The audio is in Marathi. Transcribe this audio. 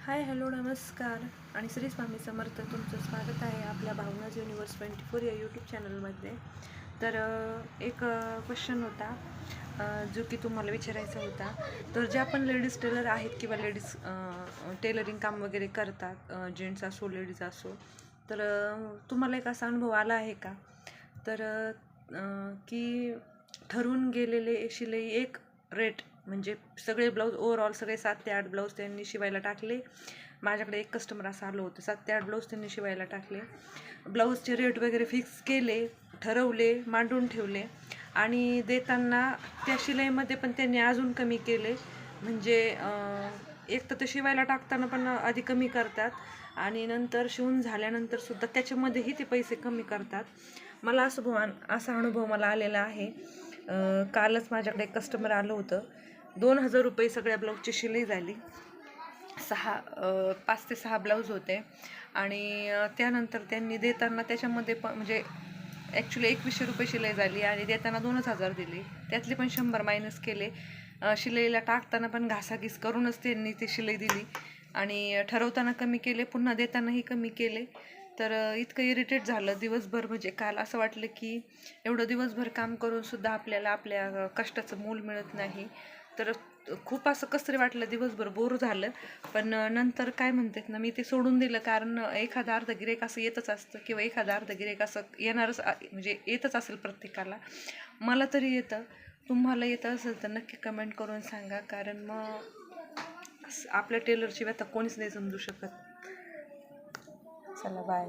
हाय हॅलो नमस्कार आणि श्री स्वामी समर्थ. तुमचं स्वागत आहे आपल्या भावनाज युनिवर्स 24 या यूट्यूब चॅनलमध्ये. तर एक क्वेश्चन होता जो की तुम्हाला विचारायचा होता. तर ज्या पण लेडीज टेलर आहेत किंवा लेडीज टेलरिंग काम वगैरे करतात, जेंट्स असो लेडीज असो, तर तुम्हाला एक असा अनुभव आला आहे का? तर की ठरवून गेलेले शिलाई एक रेट, म्हणजे सगळे ब्लाऊज ओव्हरऑल सगळे 7 ते 8 ब्लाऊज त्यांनी शिवायला टाकले. माझ्याकडे एक कस्टमर असं आलं होतं, 7 ते 8 ब्लाऊज त्यांनी शिवायला टाकले. ब्लाऊजचे रेट वगैरे फिक्स केले, ठरवले, मांडून ठेवले आणि देताना त्या शिलाईमध्ये पण त्यांनी अजून कमी केले. म्हणजे एक तर ते शिवायला टाकताना पण आधी कमी करतात आणि नंतर शिवून झाल्यानंतर सुद्धा त्याच्यामध्येही ते पैसे कमी करतात. मला असा अनुभव मला आलेला आहे. कालच माझ्याकडे एक कस्टमर आलं होतं. 2,000 रुपये सगळ्या ब्लाऊजची शिलाई झाली. 5 ते 6 ब्लाऊज होते आणि त्यानंतर त्यांनी देताना त्याच्यामध्ये पण म्हणजे ॲक्च्युली 2100 रुपये शिलाई झाली आणि देताना 2,000 दिले. त्यातले पण 100 मायनस केले. शिलाईला टाकताना पण घासाघीस करूनच त्यांनी ती शिलाई दिली आणि ठरवताना कमी केले, पुन्हा देतानाही कमी केले. तर इतकं इरिटेट झालं दिवसभर. म्हणजे काल असं वाटलं की एवढं दिवसभर काम करूनसुद्धा आपल्याला आपल्या कष्टाचं मूल मिळत नाही. तर खूप असं कसं तरी वाटलं, दिवसभर बोर झालं. पण नंतर काय म्हणतात ना, मी ते सोडून दिलं. कारण एखादा अर्ध गिऱ्हाईक असं येतच असतं किंवा एखादा अर्ध गिऱ्हाईक असं येणारच, म्हणजे येतच असेल प्रत्येकाला. मला तरी येतं. तुम्हाला येतं असेल तर नक्की कमेंट करून सांगा, कारण मग आपल्या टेलरची व्यथा कोणीच नाही समजू शकत. चला बाय.